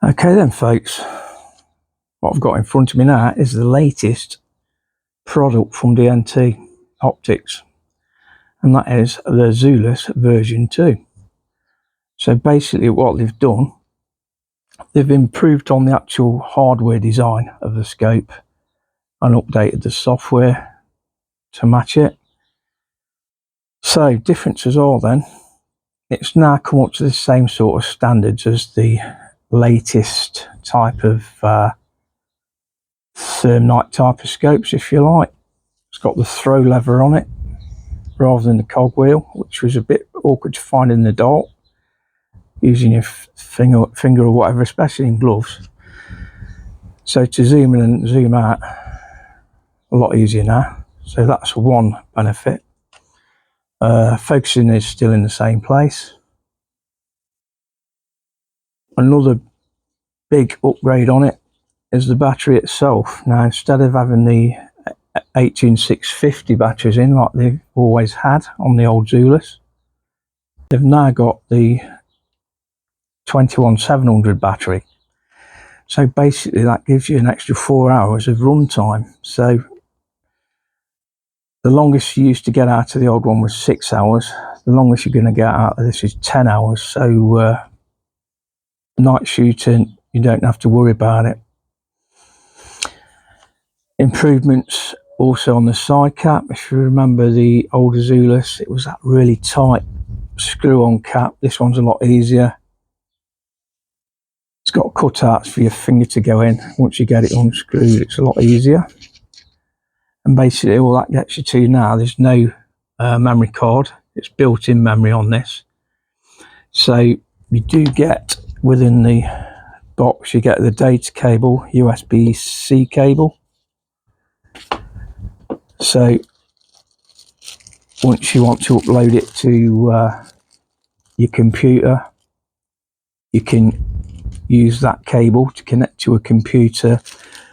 Okay then folks, what I've got in front of me now is the latest product from DNT Optics, and that is the Zulus version 2. So basically what they've done, they've improved on the actual hardware design of the scope and updated the software to match it. So differences are then, it's now come up to the same sort of standards as the latest type of night type of scopes, if you like. It's got the throw lever on it rather than the cogwheel, which was a bit awkward to find in the dark using your finger or whatever, especially in gloves. So to zoom in and zoom out, a lot easier now. So that's one benefit. Focusing is still in the same place. Another big upgrade on it is the battery itself. Now instead of having the 18650 batteries in like they've always had on the old Zulus, they've now got the 21700 battery. So basically that gives you an extra 4 hours of run time. So the longest you used to get out of the old one was 6 hours. The longest you're going to get out of this is 10 hours. So night shooting, you don't have to worry about it. Improvements also on the side cap. If you remember the older Zulus, it was that really tight screw on cap. This one's a lot easier. It's got cutouts for your finger to go in. Once you get it unscrewed, it's a lot easier. And basically all that gets you to now, there's no memory card. It's built-in memory on this. So you do get, within the box, you get the data cable, USB-C cable. So once you want to upload it to your computer, you can use that cable to connect to a computer,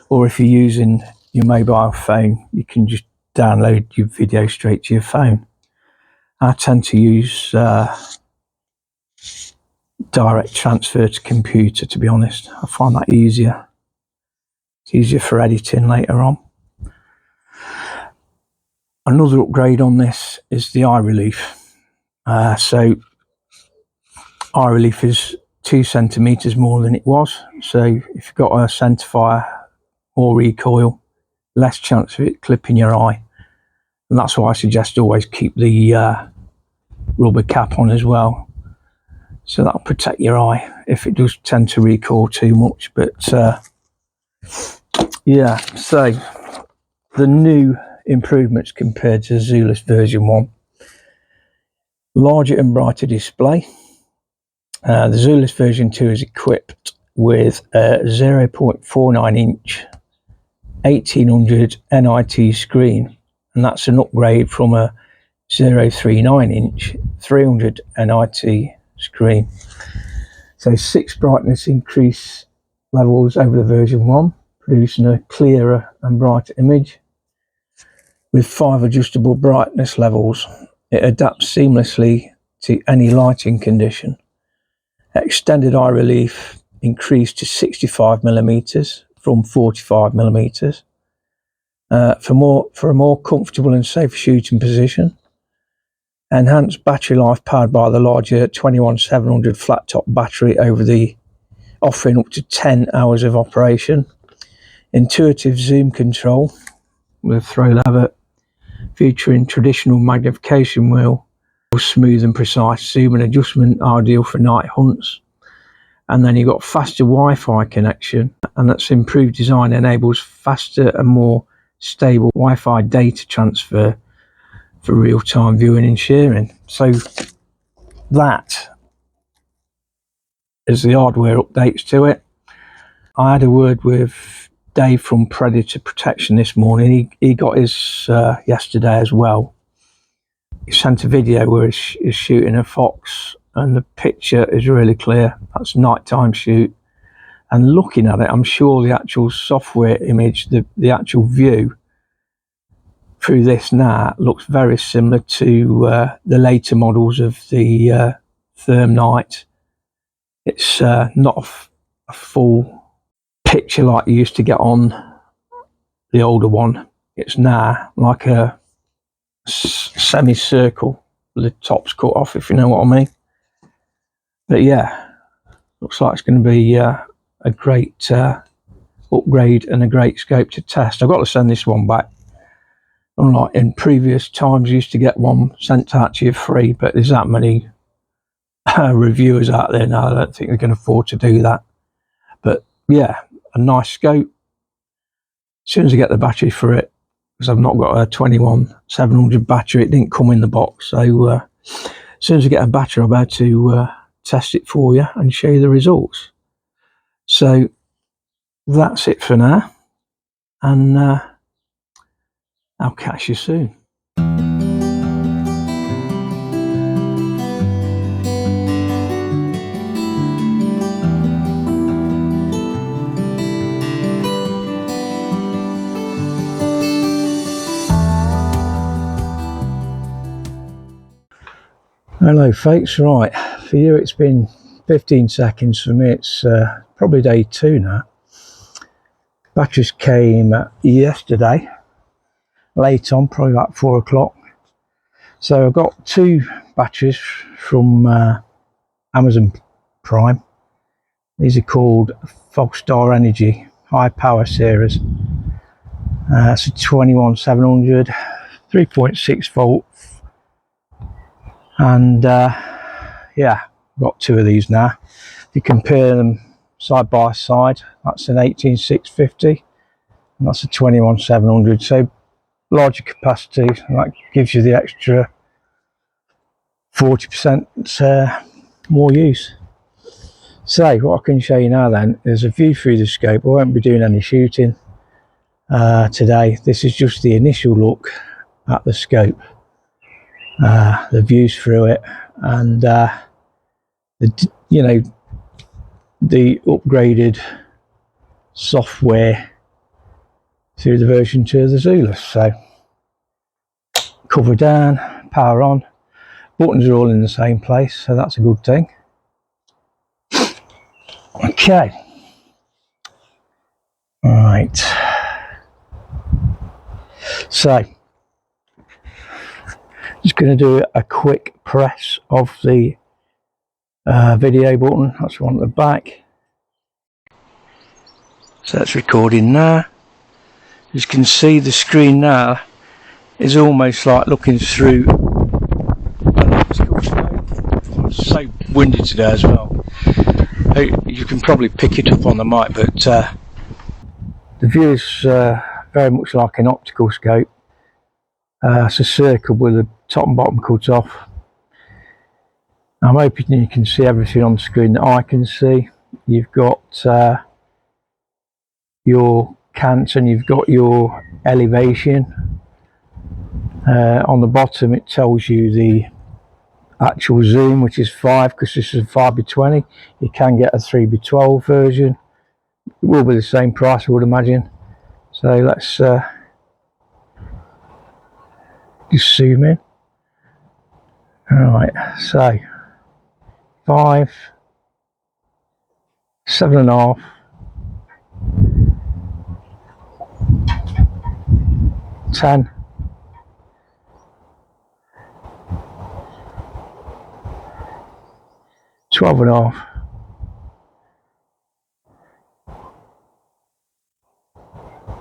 or if you're using your mobile phone, you can just download your video straight to your phone. I tend to use direct transfer to computer, to be honest. I find that easier. It's easier for editing later on. Another upgrade on this is the eye relief. So eye relief is 2 centimeters more than it was. So if you've got a centerfire or recoil, less chance of it clipping your eye. And that's why I suggest always keep the rubber cap on as well. So that'll protect your eye if it does tend to recoil too much. But yeah, so the new improvements compared to Zulus version 1. Larger and brighter display. The Zulus version 2 is equipped with a 0.49 inch 1800 NIT screen, and that's an upgrade from a 0.39 inch 300 NIT screen. So 6 brightness increase levels over the version 1, producing a clearer and brighter image. With 5 adjustable brightness levels, it adapts seamlessly to any lighting condition. Extended eye relief increased to 65mm from 45mm. For a more comfortable and safer shooting position. Enhanced battery life powered by the larger 21700 flat top battery offering up to 10 hours of operation. Intuitive zoom control with a throw lever, featuring traditional magnification wheel, smooth and precise zoom and adjustment, ideal for night hunts. And then you've got faster Wi-Fi connection, and that's improved design enables faster and more stable Wi-Fi data transfer for real-time viewing and sharing. So that is the hardware updates to it. I had a word with Dave from Predator Protection this morning. He got his yesterday as well. He sent a video where he's shooting a fox, and the picture is really clear. That's nighttime shoot, and looking at it, I'm sure the actual software image, the actual view through this now looks very similar to the later models of the Therm Night. It's not a full picture like you used to get on the older one. It's now like a semicircle, the top's cut off, if you know what I mean. But yeah, looks like it's going to be a great upgrade and a great scope to test. I've got to send this one back. Unlike in previous times, you used to get one sent out to you free, but there's that many reviewers out there now. I don't think they can afford to do that. But yeah, a nice scope. As soon as I get the battery for it, because I've not got a 21700 battery, it didn't come in the box. So as soon as I get a battery, I'll be able to test it for you and show you the results. So that's it for now, and I'll catch you soon. Hello folks, right, for you it's been 15 seconds, for me it's probably day 2 now. Batteries came yesterday, late on, probably about 4 o'clock. So I've got 2 batteries from Amazon Prime. These are called Fogstar Energy High Power Series. It's a 21700, 3.6 volt. And yeah, I've got 2 of these now. If you compare them side by side, that's an 18650 and that's a 21700, so larger capacity, and that gives you the extra 40% more use. So what I can show you now then is a view through the scope. I won't be doing any shooting today. This is just the initial look at the scope. The views through it, and you know, the upgraded software through the version 2 of the Zulus. So cover down, power on, buttons are all in the same place, so that's a good thing. Okay, all right, so just going to do a quick press of the video button. That's one at the back. So that's recording now. As you can see, the screen now is almost like looking through an optical scope. I'm so windy today as well. You can probably pick it up on the mic, but the view is very much like an optical scope. It's a circle with the top and bottom cut off. I'm hoping you can see everything on the screen that I can see. You've got your cants and you've got your elevation. On the bottom it tells you the actual zoom, which is 5, because this is a 5x20. You can get a 3x12 version. It will be the same price, I would imagine. So let's just zoom in. Alright, so 5, 7.5, 10, 12.5,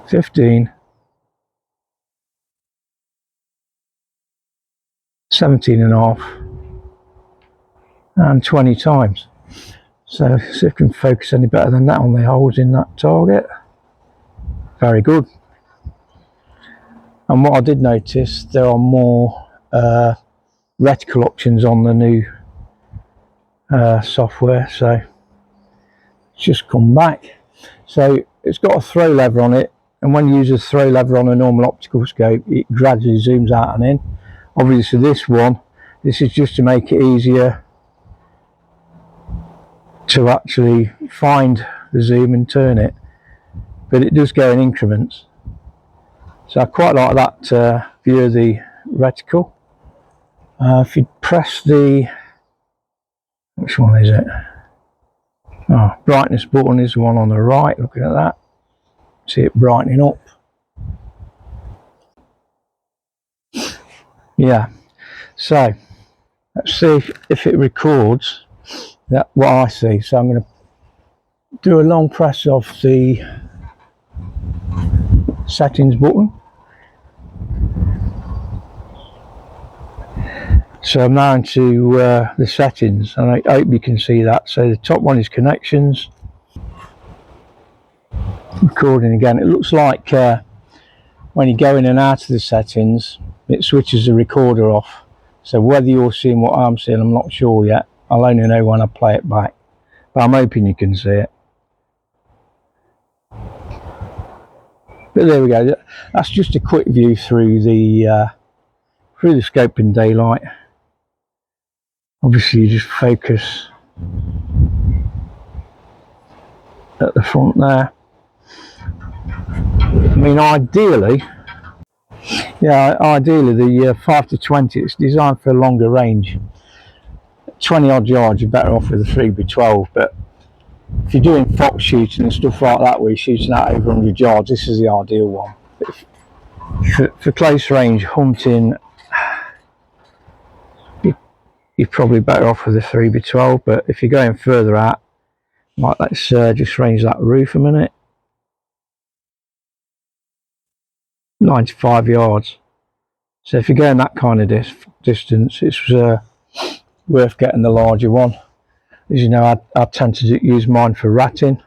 15, 17.5, and 20 times. So see if I can focus any better than that on the holes in that target. Very good. And what I did notice, there are more reticle options on the new software. So it's just come back. So it's got a throw lever on it, and when you use a throw lever on a normal optical scope, it gradually zooms out and in. Obviously this is just to make it easier to actually find the zoom and turn it, but it does go in increments. So I quite like that view of the reticle. If you press the, which one is it? Oh, brightness button is the one on the right, looking at that. See it brightening up. Yeah, so let's see if it records that what I see. So I'm going to do a long press of the settings button. So I'm now into the settings, and I hope you can see that. So the top one is connections. Recording again. It looks like when you go in and out of the settings, it switches the recorder off. So whether you're seeing what I'm seeing, I'm not sure yet. I'll only know when I play it back. But I'm hoping you can see it. But there we go. That's just a quick view through the scope in daylight. Obviously, you just focus at the front there. I mean, ideally, the 5 to 20, it's designed for a longer range. 20 odd yards, you're better off with a 3x12. But if you're doing fox shooting and stuff like that, where you're shooting at over 100 yards, this is the ideal one. For close range hunting, you're probably better off with a 3x12. But if you're going further out, like let's just range that roof a minute. 95 yards. So if you're going that kind of distance, it's worth getting the larger one. As you know, I tend to use mine for ratting.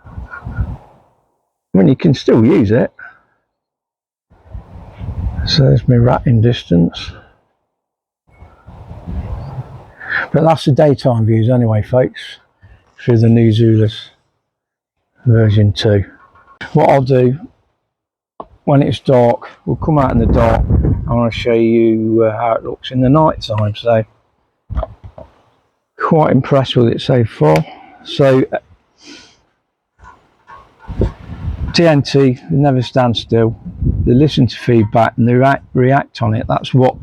I mean, you can still use it. So there's my ratting distance. But that's the daytime views anyway, folks, through the new Zulus version 2. What I'll do, when it's dark, we'll come out in the dark. I want to show you how it looks in the night time. So quite impressed with it so far. So DNT, they never stand still. They listen to feedback and they react on it. That's what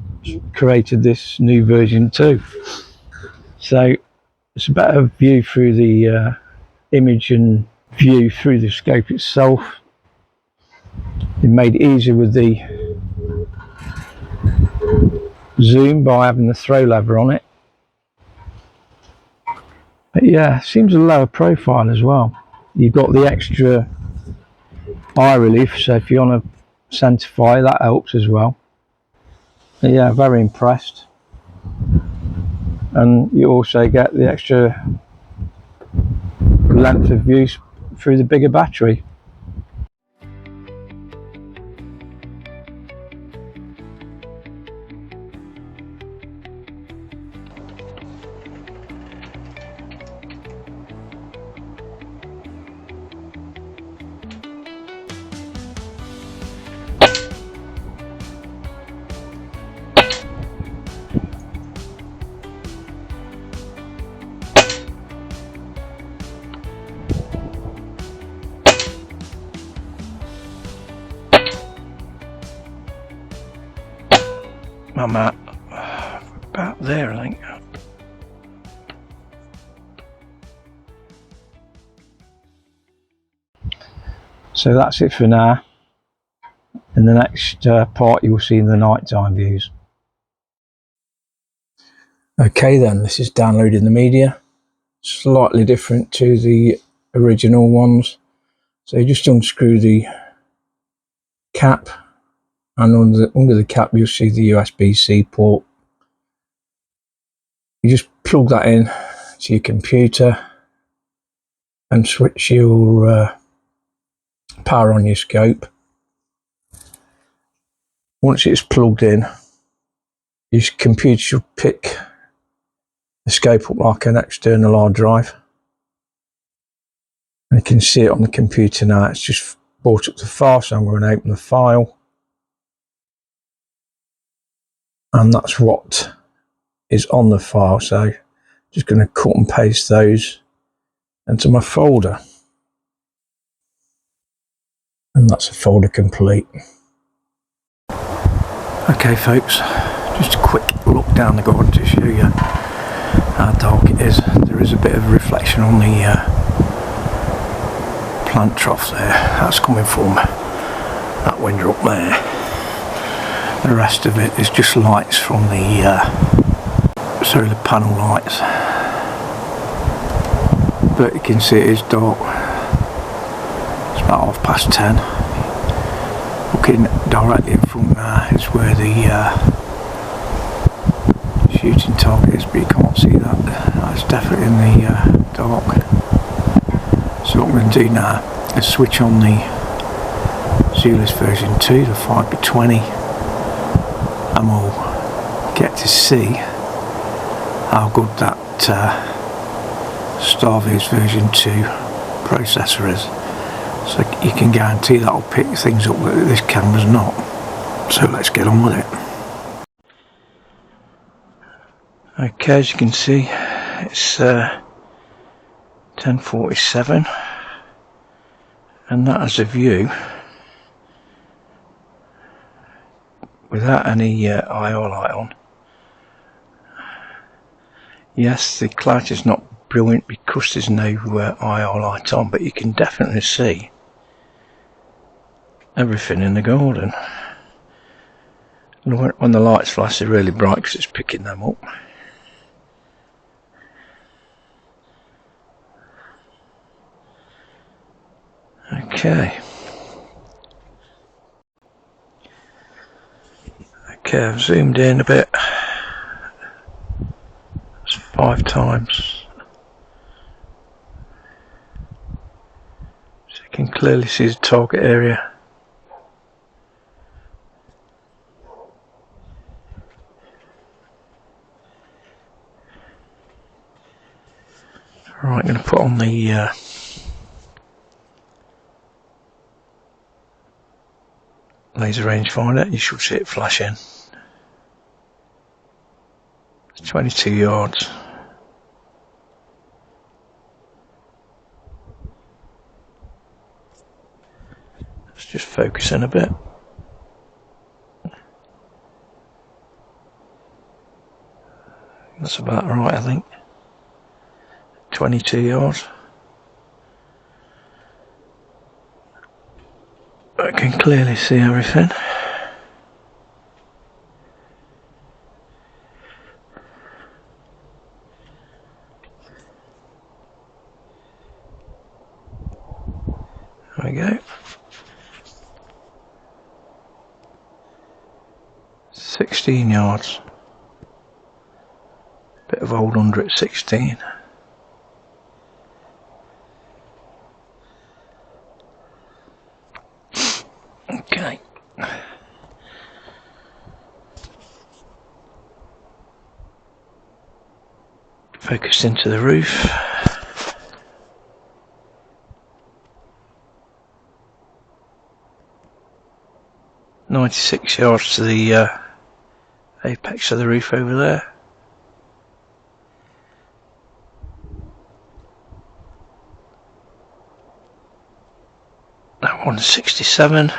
created this new version 2. So it's a better view through the image and view through the scope itself. It made it easier with the zoom by having the throw lever on it. But yeah, seems a lower profile as well. You've got the extra eye relief, so if you want to centrify, that helps as well. But yeah, very impressed. And you also get the extra length of view through the bigger battery. I'm at about there, I think. So that's it for now. In the next part, you'll see the nighttime views. Okay then, this is downloading the media. Slightly different to the original ones. So you just unscrew the cap, and under the cap you'll see the USB-C port. You just plug that in to your computer and switch your power on your scope. Once it's plugged in, your computer should pick the scope up like an external hard drive. And you can see it on the computer now. It's just brought up the file, so I'm going to open the file. And that's what is on the file. So just going to cut and paste those into my folder. And that's a folder complete. Okay folks, just a quick look down the garden to show you how dark it is. There is a bit of reflection on the plant trough there. That's coming from that window up there. The rest of it is just lights from the solar panel lights. But you can see it is dark. It's about 10:30. Looking directly in front there is where the shooting target is, but you can't see that. That's definitely in the dark. So what I'm going to do now is switch on the Zulus version 2, the 5x20, and we'll get to see how good that Starviz version 2 processor is. So you can guarantee that'll pick things up that this camera's not. So let's get on with it. Okay, as you can see, it's 10:47, and that is a view without any IR light on. Yes, the clarity is not brilliant because there's no IR light on, but you can definitely see everything in the garden. And when the lights flash, they're really bright because it's picking them up. Okay, I've zoomed in a bit. It's 5 times. So you can clearly see the target area. Right, I'm going to put on the laser rangefinder. You should see it flashing. It's 22 yards. Let's just focus in a bit. That's about right, I think. 22 yards. I can clearly see everything. There we go. 16 yards. Bit of old under at 16. Okay. Focus into the roof. "96 yards to the apex of the roof over there. That one's 67.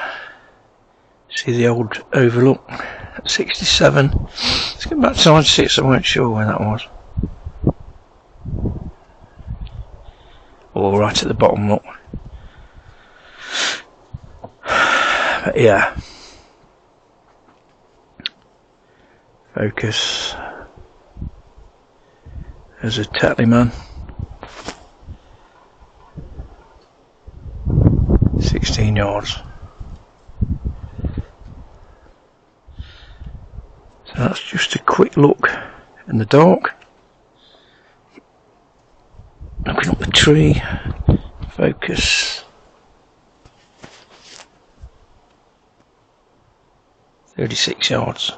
See the old overlook at 67. Let's get back to 96. I weren't sure where that was. Or right at the bottom, look. But yeah. Focus. There's a Tetley man. 16 yards. So that's just a quick look in the dark. Looking up the tree. Focus. 36 yards.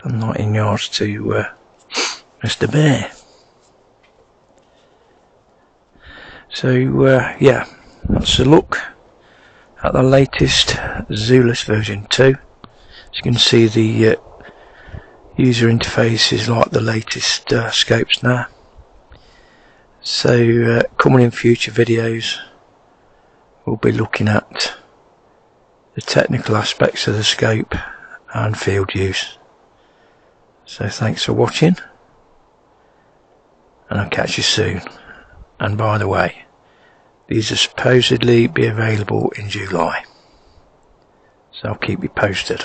And 19 yards to Mr. Bear. So yeah, that's a look at the latest Zulus version 2. As you can see, the user interface is like the latest scopes now. So coming in future videos, we'll be looking at the technical aspects of the scope and field use. So thanks for watching, and I'll catch you soon. And by the way, these will supposedly be available in July, so I'll keep you posted.